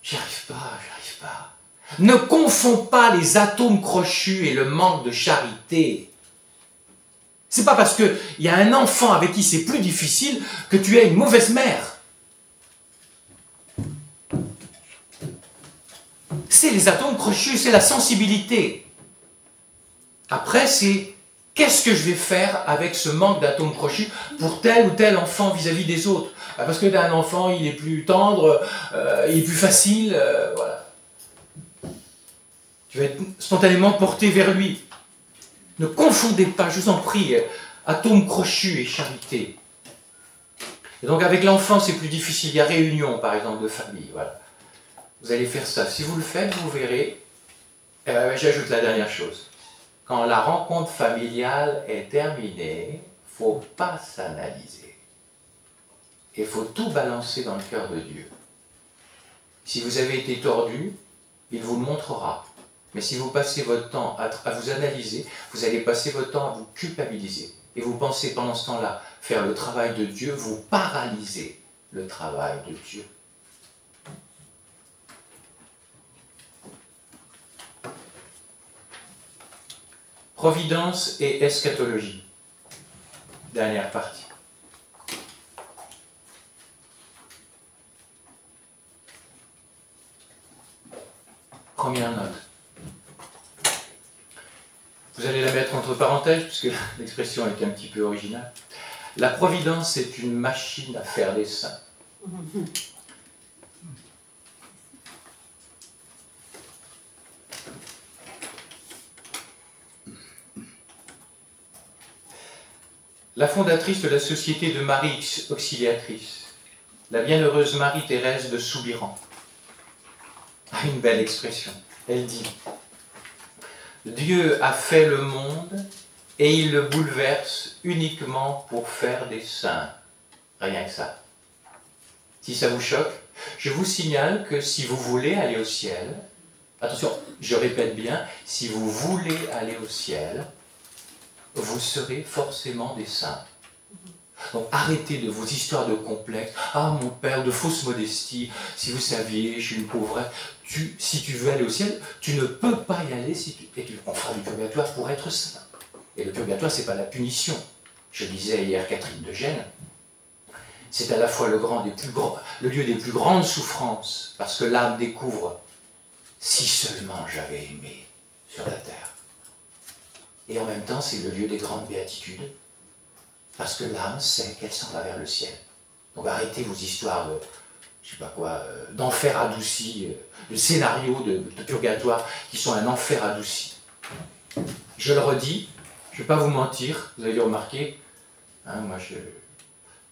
j'y arrive pas, j'y arrive pas. Ne confonds pas les atomes crochus et le manque de charité. C'est pas parce qu'il y a un enfant avec qui c'est plus difficile que tu es une mauvaise mère. C'est les atomes crochus, c'est la sensibilité. Après, c'est qu'est-ce que je vais faire avec ce manque d'atomes crochus pour tel ou tel enfant vis-à-vis des autres. Parce que d'un enfant, il est plus tendre, il est plus facile, voilà. Tu vas être spontanément porté vers lui. Ne confondez pas, je vous en prie, atomes crochus et charité. Et donc avec l'enfant, c'est plus difficile. Il y a réunion, par exemple, de famille, voilà. Vous allez faire ça. Si vous le faites, vous verrez. J'ajoute la dernière chose. Quand la rencontre familiale est terminée, il ne faut pas s'analyser. Il faut tout balancer dans le cœur de Dieu. Si vous avez été tordu, il vous le montrera. Mais si vous passez votre temps à vous analyser, vous allez passer votre temps à vous culpabiliser. Et vous pensez pendant ce temps-là faire le travail de Dieu, vous paralysez le travail de Dieu. Providence et eschatologie. Dernière partie. Première note. Vous allez la mettre entre parenthèses, puisque l'expression est un petit peu originale. La providence est une machine à faire des saints. La fondatrice de la Société de Marie Auxiliatrice, la bienheureuse Marie-Thérèse de Soubiran, a une belle expression. Elle dit « Dieu a fait le monde et il le bouleverse uniquement pour faire des saints. » Rien que ça. Si ça vous choque, je vous signale que si vous voulez aller au ciel, attention, je répète bien, si vous voulez aller au ciel, vous serez forcément des saints. Donc arrêtez de vos histoires de complexes. Ah mon père, de fausse modestie, si vous saviez, je suis une pauvrette. Si tu veux aller au ciel, tu ne peux pas y aller on fera du purgatoire pour être saint. Et le purgatoire, ce n'est pas la punition. Je disais hier Catherine de Gênes, c'est à la fois le lieu des plus grandes souffrances, parce que l'âme découvre si seulement j'avais aimé sur la terre. Et en même temps, c'est le lieu des grandes béatitudes, parce que l'âme sait qu'elle s'en va vers le ciel. Donc arrêtez vos histoires de, je sais pas quoi, d'enfer adouci, de scénarios de purgatoire qui sont un enfer adouci. Je le redis, je ne vais pas vous mentir, vous avez dû remarquer, hein, moi je n'ai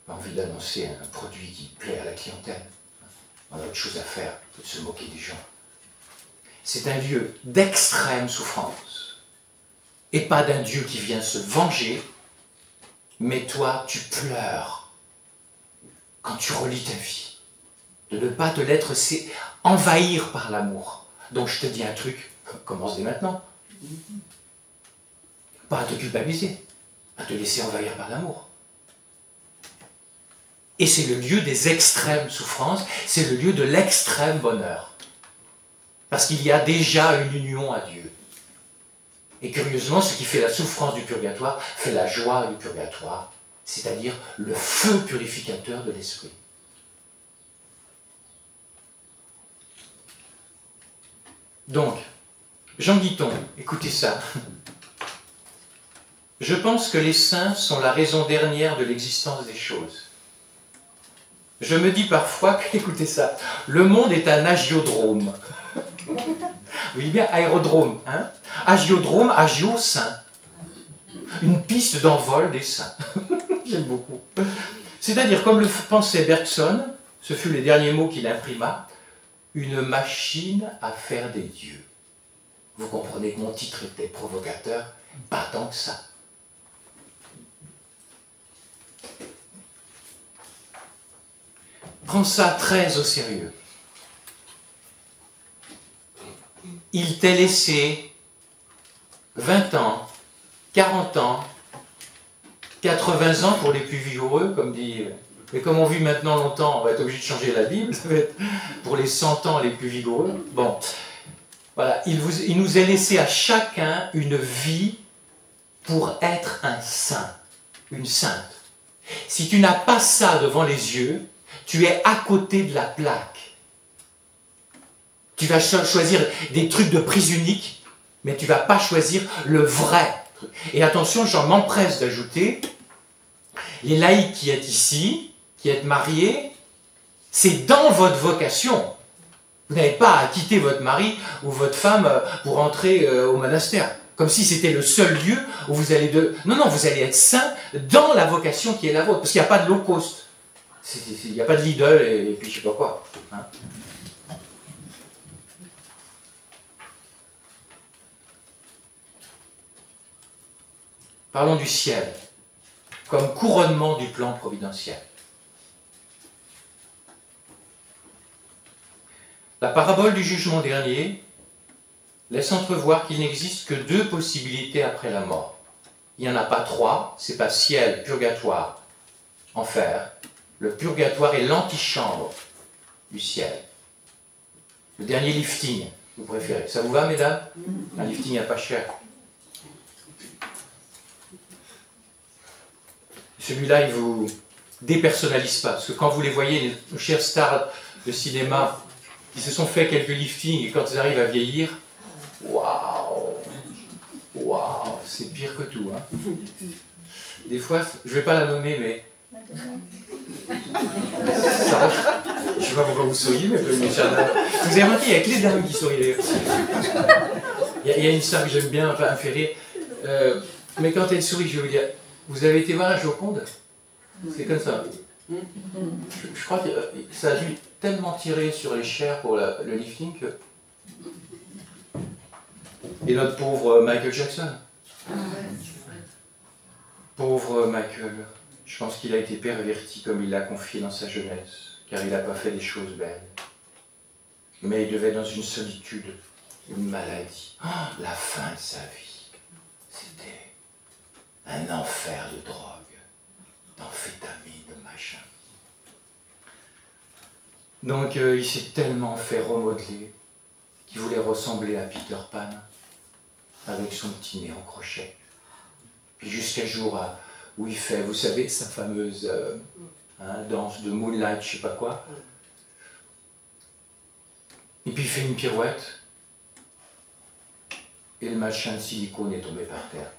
pas envie d'annoncer un produit qui plaît à la clientèle. On a autre chose à faire que de se moquer des gens. C'est un lieu d'extrême souffrance, et pas d'un Dieu qui vient se venger, mais toi, tu pleures quand tu relis ta vie, de ne pas te laisser envahir par l'amour. Donc je te dis un truc, commence dès maintenant. Pas à te culpabiliser, à te laisser envahir par l'amour. Et c'est le lieu des extrêmes souffrances, c'est le lieu de l'extrême bonheur. Parce qu'il y a déjà une union à Dieu. Et curieusement, ce qui fait la souffrance du purgatoire fait la joie du purgatoire, c'est-à-dire le feu purificateur de l'esprit. Donc, Jean Guiton, écoutez ça. Je pense que les saints sont la raison dernière de l'existence des choses. Je me dis parfois que, écoutez ça, le monde est un agiodrome. Vous voyez bien, aérodrome, hein? Agiodrome, agio, saint. Une piste d'envol des saints. J'aime beaucoup. C'est-à-dire, comme le pensait Bergson, ce fut les derniers mots qu'il imprima, une machine à faire des dieux. Vous comprenez que mon titre était provocateur, pas tant que ça. Prends ça très au sérieux. il t'est laissé 20 ans, 40 ans, 80 ans pour les plus vigoureux, comme dit... Mais comme on vit maintenant longtemps, on va être obligé de changer la Bible, ça va être pour les 100 ans les plus vigoureux. Bon, voilà, il nous a laissé à chacun une vie pour être un saint, une sainte. Si tu n'as pas ça devant les yeux, tu es à côté de la plaque. Tu vas choisir des trucs de prise unique, mais tu ne vas pas choisir le vrai truc. Et attention, j'en m'empresse d'ajouter, les laïcs qui êtes ici, qui êtes mariés, c'est dans votre vocation. Vous n'avez pas à quitter votre mari ou votre femme pour entrer au monastère. Comme si c'était le seul lieu où vous allez... Non, non, vous allez être saint dans la vocation qui est la vôtre. Parce qu'il n'y a pas de low cost. Il n'y a pas de Lidl et puis je ne sais pas quoi. Hein. Parlons du ciel, comme couronnement du plan providentiel. La parabole du jugement dernier laisse entrevoir qu'il n'existe que 2 possibilités après la mort. Il n'y en a pas 3, c'est pas ciel, purgatoire, enfer. Le purgatoire est l'antichambre du ciel. Le dernier lifting, vous préférez. Ça vous va, mesdames? Un lifting à pas cher. Celui-là, il ne vous dépersonnalise pas. Parce que quand vous les voyez, nos chères stars de cinéma, qui se sont fait quelques liftings et quand ils arrivent à vieillir, waouh, waouh, c'est pire que tout. Hein. Des fois, je ne vais pas la nommer, mais ça, je ne sais pas pourquoi vous souriez, mais vous avez remarqué, il y a que les dames qui sourient d'ailleurs. Il y a une star que j'aime bien, enfin, elle me fait rire. Mais quand elle sourit, je vais vous dire, vous avez été voir la Joconde? C'est comme ça. Je crois que ça a dû tellement tirer sur les chairs pour le lifting que... Et notre pauvre Michael Jackson. Pauvre Michael, je pense qu'il a été perverti comme il l'a confié dans sa jeunesse, car il n'a pas fait des choses belles. Mais il devait être dans une solitude, une maladie. Oh, la fin de sa vie, c'était un enfer de drogue, d'amphétamine, de machin. Donc il s'est tellement fait remodeler qu'il voulait ressembler à Peter Pan avec son petit nez en crochet. Puis jusqu'à jour où il fait, vous savez, sa fameuse danse de Moonlight, je sais pas quoi. Et puis il fait une pirouette. Et le machin de silicone est tombé par terre.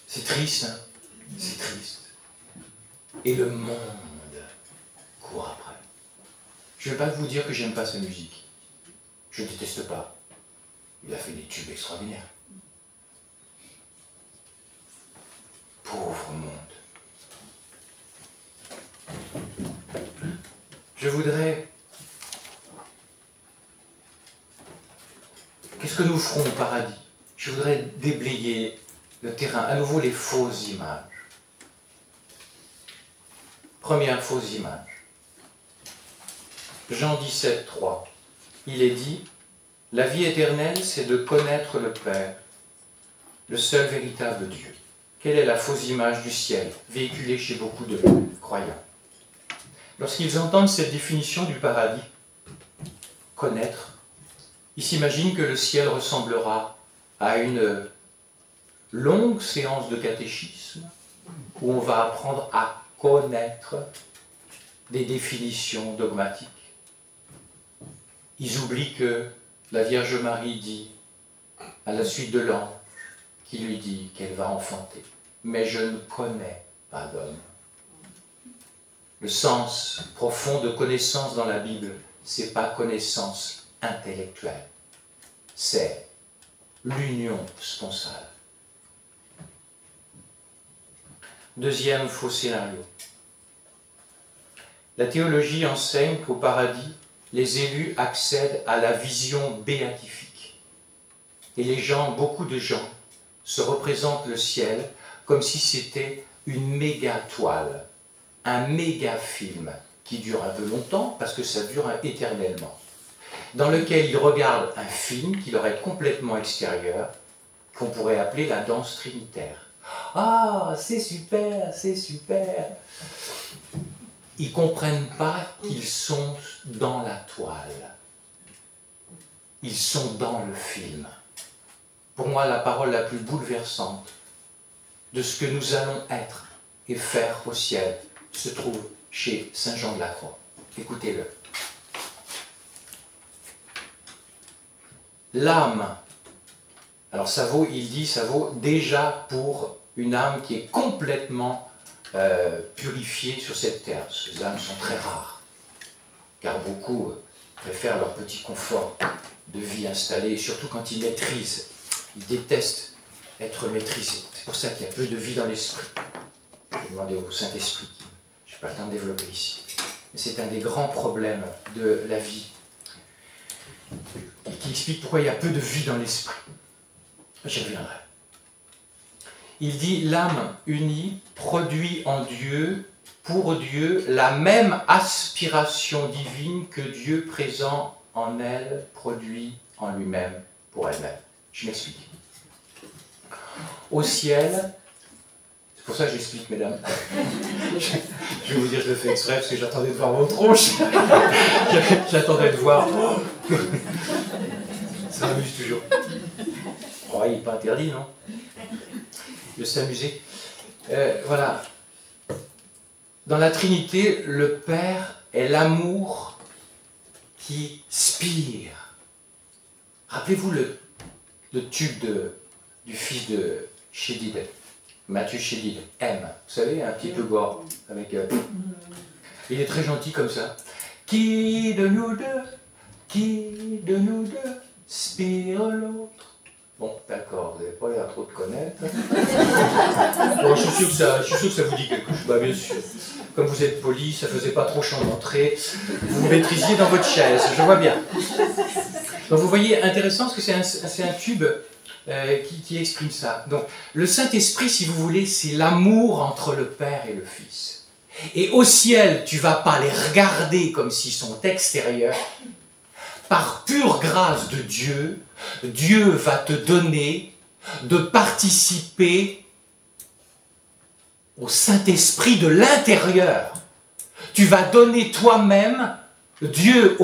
C'est triste, hein? C'est triste. Et le monde court après. Je ne vais pas vous dire que j'aime pas sa musique. Je ne déteste pas. Il a fait des tubes extraordinaires. Pauvre monde. Je voudrais... Qu'est-ce que nous ferons au paradis? Je voudrais déblayer le terrain, à nouveau les fausses images. Première fausse image. Jean 17, 3. Il est dit, la vie éternelle, c'est de connaître le Père, le seul véritable Dieu. Quelle est la fausse image du ciel, véhiculée chez beaucoup de croyants? Lorsqu'ils entendent cette définition du paradis, connaître, ils s'imaginent que le ciel ressemblera à une longue séance de catéchisme où on va apprendre à connaître des définitions dogmatiques. Ils oublient que la Vierge Marie dit, à la suite de l'ange, qui lui dit qu'elle va enfanter. Mais je ne connais pas d'homme. Le sens profond de connaissance dans la Bible, ce n'est pas connaissance intellectuelle. C'est l'union sponsale. Deuxième faux scénario. La théologie enseigne qu'au paradis, les élus accèdent à la vision béatifique. Et les gens, beaucoup de gens, se représentent le ciel comme si c'était une méga toile, un méga film qui dure un peu longtemps parce que ça dure éternellement. dans lequel il regarde un film qui leur est complètement extérieur, qu'on pourrait appeler la danse trinitaire. Ah, c'est super, c'est super. Ils ne comprennent pas qu'ils sont dans la toile. Ils sont dans le film. Pour moi, la parole la plus bouleversante de ce que nous allons être et faire au ciel se trouve chez Saint Jean de la Croix. Écoutez-le. L'âme, alors ça vaut, il dit, ça vaut déjà pour une âme qui est complètement purifiée sur cette terre. Ces âmes sont très rares, car beaucoup préfèrent leur petit confort de vie installé, et surtout quand ils maîtrisent. Ils détestent être maîtrisés. C'est pour ça qu'il y a peu de vie dans l'esprit. Je vais demander au Saint-Esprit. Je n'ai pas le temps de développer ici. Mais c'est un des grands problèmes de la vie, qui explique pourquoi il y a peu de vie dans l'esprit. J'y reviendrai. Il dit, l'âme unie produit en Dieu, pour Dieu, la même aspiration divine que Dieu présent en elle produit en lui-même pour elle-même. Je m'explique. Au ciel, c'est pour ça que j'explique, mesdames. Je vais vous dire, je le fais exprès parce que j'attendais de voir vos tronches. J'attendais de voir. Ça m'amuse toujours. Oh, il n'est pas interdit, non? De s'amuser. Voilà. Dans la Trinité, le Père est l'amour qui spire. Rappelez-vous le tube du fils de Chédid, Matthieu Chédid, M. Vous savez, un petit peu gore. Avec, il est très gentil comme ça. Qui de nous deux spire l'autre? Bon, d'accord, vous n'avez pas l'air trop de connaître. Bon, je suis sûr que ça vous dit quelque chose. Bah, bien sûr. Comme vous êtes poli, ça ne faisait pas trop chant d'entrée. Vous maîtrisiez dans votre chaise, je vois bien. Donc vous voyez, intéressant, parce que c'est un tube qui exprime ça. Donc, le Saint-Esprit, si vous voulez, c'est l'amour entre le Père et le Fils. Et au ciel, tu ne vas pas les regarder comme s'ils sont extérieurs. Par pure grâce de Dieu, Dieu va te donner de participer au Saint-Esprit de l'intérieur. Tu vas donner toi-même Dieu,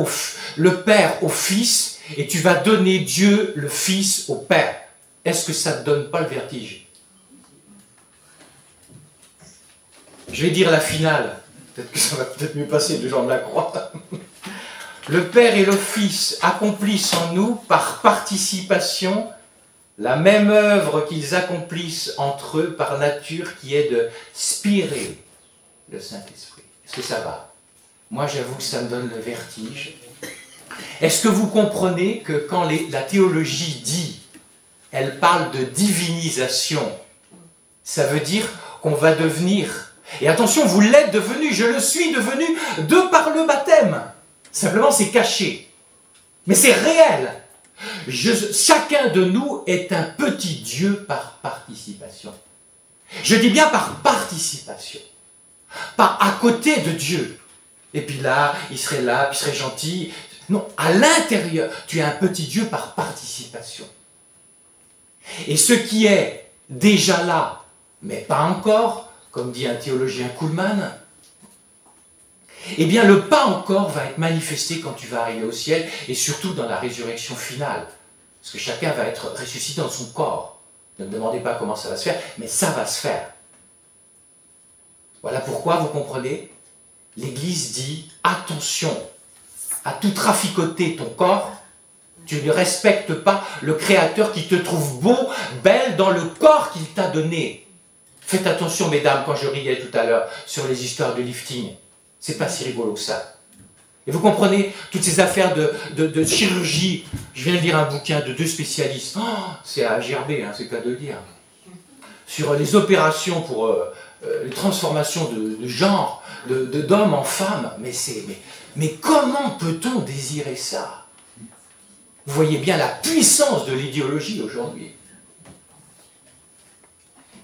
le Père au Fils, et tu vas donner Dieu, le Fils, au Père. Est-ce que ça ne te donne pas le vertige? Je vais dire la finale. Peut-être que ça va peut-être mieux passer de Jean de la Croix. Le Père et le Fils accomplissent en nous, par participation, la même œuvre qu'ils accomplissent entre eux par nature, qui est de spirer le Saint-Esprit. Est-ce que ça va? Moi, j'avoue que ça me donne le vertige. Est-ce que vous comprenez que quand la théologie dit, elle parle de divinisation, ça veut dire qu'on va devenir, et attention, vous l'êtes devenu, je le suis devenu, de par le baptême. Simplement, c'est caché. Mais c'est réel. Chacun de nous est un petit Dieu par participation. Je dis bien par participation. Pas à côté de Dieu. Et puis là, il serait là, puis il serait gentil. Non, à l'intérieur, tu es un petit Dieu par participation. Et ce qui est déjà là, mais pas encore, comme dit un théologien Kuhlmann, eh bien le pas encore va être manifesté quand tu vas arriver au ciel, et surtout dans la résurrection finale. Parce que chacun va être ressuscité dans son corps. Ne me demandez pas comment ça va se faire, mais ça va se faire. Voilà pourquoi, vous comprenez, l'Église dit, attention à tout traficoter ton corps, tu ne respectes pas le Créateur qui te trouve beau, belle dans le corps qu'il t'a donné. Faites attention, mesdames, quand je riais tout à l'heure sur les histoires de lifting. C'est pas si rigolo que ça. Et vous comprenez, toutes ces affaires de chirurgie, je viens de lire un bouquin de 2 spécialistes, oh, c'est à gerber, hein, c'est le cas de le dire, sur les opérations pour les transformations de genre, d'homme en femme, mais comment peut-on désirer ça? Vous voyez bien la puissance de l'idéologie aujourd'hui.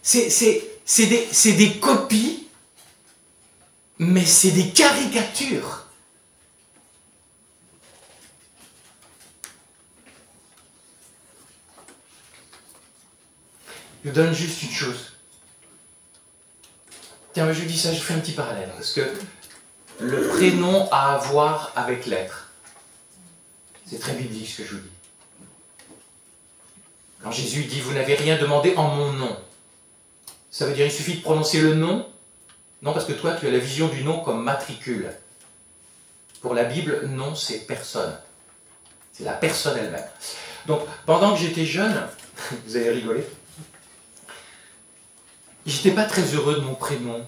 C'est des copies, mais c'est des caricatures. nous donne juste une chose. Tiens, je dis ça, je fais un petit parallèle, parce que le prénom a à voir avec l'être. C'est très biblique ce que je vous dis. Quand Jésus dit « Vous n'avez rien demandé en mon nom », ça veut dire qu'il suffit de prononcer le nom. Non, parce que toi, tu as la vision du nom comme matricule. Pour la Bible, nom, c'est personne. C'est la personne elle-même. Donc, pendant que j'étais jeune, vous allez rigoler, j'étais pas très heureux de mon prénom.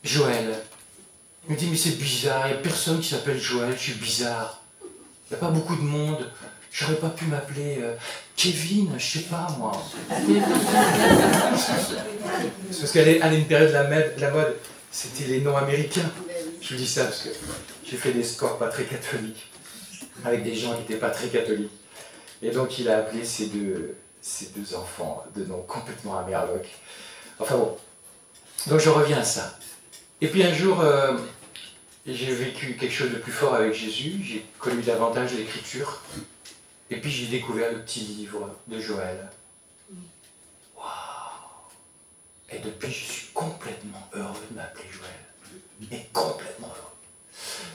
Joël. Je me dis, mais c'est bizarre, il n'y a personne qui s'appelle Joël, je suis bizarre. Il n'y a pas beaucoup de monde. J'aurais pas pu m'appeler Kevin, je sais pas moi. C'est parce qu'à une période de la mode, c'était les noms américains. Je vous dis ça parce que j'ai fait des scores pas très catholiques, avec des gens qui n'étaient pas très catholiques. Et donc il a appelé ses deux enfants de noms complètement amerlocs. Enfin bon, donc je reviens à ça. Et puis un jour, j'ai vécu quelque chose de plus fort avec Jésus, j'ai connu davantage l'Écriture, et puis j'ai découvert le petit livre de Joël. Waouh! Et depuis, je suis complètement heureux de m'appeler Joël. Mais complètement heureux.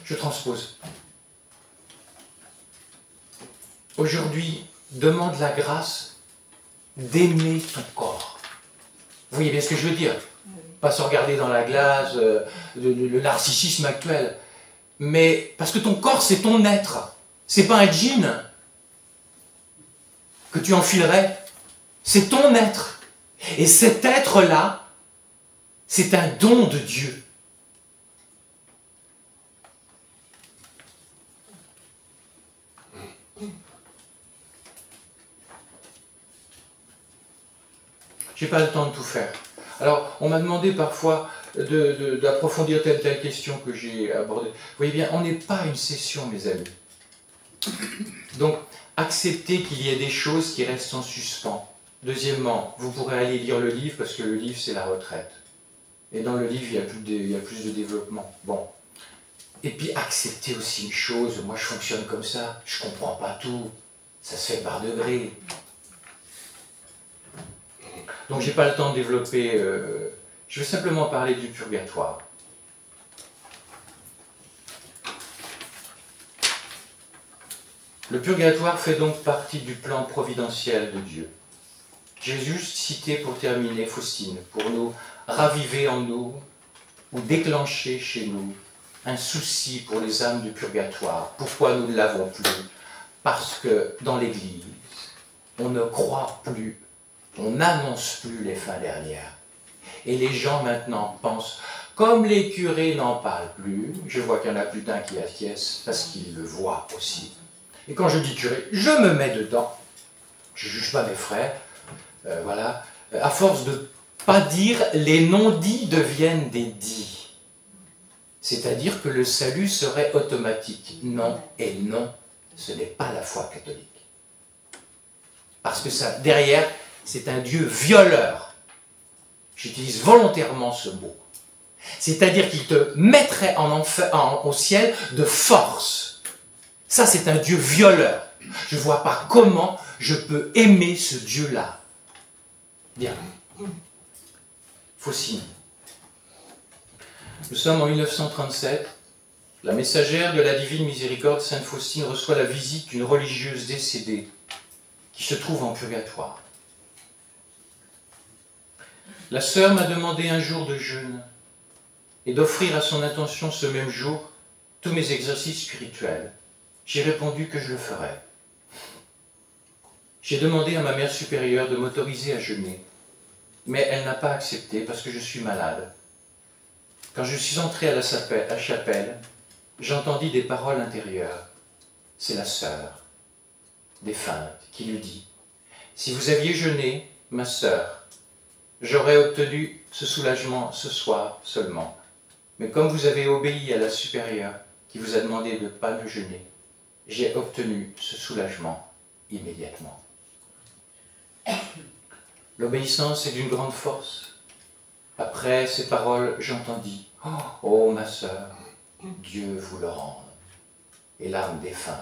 Je transpose. Aujourd'hui, demande la grâce d'aimer ton corps. Vous voyez bien ce que je veux dire? Pas se regarder dans la glace, le narcissisme actuel. Mais parce que ton corps, c'est ton être. C'est pas un jean que tu enfilerais. C'est ton être. Et cet être-là, c'est un don de Dieu. J'ai pas le temps de tout faire. Alors, on m'a demandé parfois d'approfondir telle question que j'ai abordée. Vous voyez bien, on n'est pas une session, mes amis. Donc, acceptez qu'il y ait des choses qui restent en suspens. Deuxièmement, vous pourrez aller lire le livre, parce que le livre, c'est la retraite. Et dans le livre, il y a plus de développement. Bon. Et puis, acceptez aussi une chose, moi je fonctionne comme ça, je ne comprends pas tout, ça se fait par degrés. Donc, je n'ai pas le temps de développer, je vais simplement parler du purgatoire. Le purgatoire fait donc partie du plan providentiel de Dieu. J'ai juste cité pour terminer Faustine, pour nous raviver en nous, ou déclencher chez nous, un souci pour les âmes du purgatoire. Pourquoi nous ne l'avons plus? Parce que dans l'Église, on ne croit plus, on n'annonce plus les fins dernières. Et les gens maintenant pensent, comme les curés n'en parlent plus, je vois qu'il y en a plus d'un qui acquiesce, parce qu'ils le voient aussi. Et quand je dis curé, je me mets dedans, je ne juge pas mes frères, voilà, à force de ne pas dire, les non-dits deviennent des dits. C'est-à-dire que le salut serait automatique. Non et non, ce n'est pas la foi catholique. Parce que ça, derrière, c'est un Dieu violeur. J'utilise volontairement ce mot. C'est-à-dire qu'il te mettrait au ciel de force. Ça, c'est un Dieu violeur. Je ne vois pas comment je peux aimer ce Dieu-là. Bien. Faustine. Nous sommes en 1937. La messagère de la Divine Miséricorde, Sainte Faustine, reçoit la visite d'une religieuse décédée qui se trouve en purgatoire. La sœur m'a demandé un jour de jeûne et d'offrir à son intention ce même jour tous mes exercices spirituels. J'ai répondu que je le ferais. J'ai demandé à ma mère supérieure de m'autoriser à jeûner, mais elle n'a pas accepté parce que je suis malade. Quand je suis entré à la chapelle, j'entendis des paroles intérieures. C'est la sœur, défunte, qui lui dit « Si vous aviez jeûné, ma sœur, j'aurais obtenu ce soulagement ce soir seulement. Mais comme vous avez obéi à la supérieure qui vous a demandé de ne pas me jeûner, j'ai obtenu ce soulagement immédiatement. » L'obéissance est d'une grande force. Après ces paroles, j'entendis « Oh, ma sœur, Dieu vous le rende. » Et l'âme défunte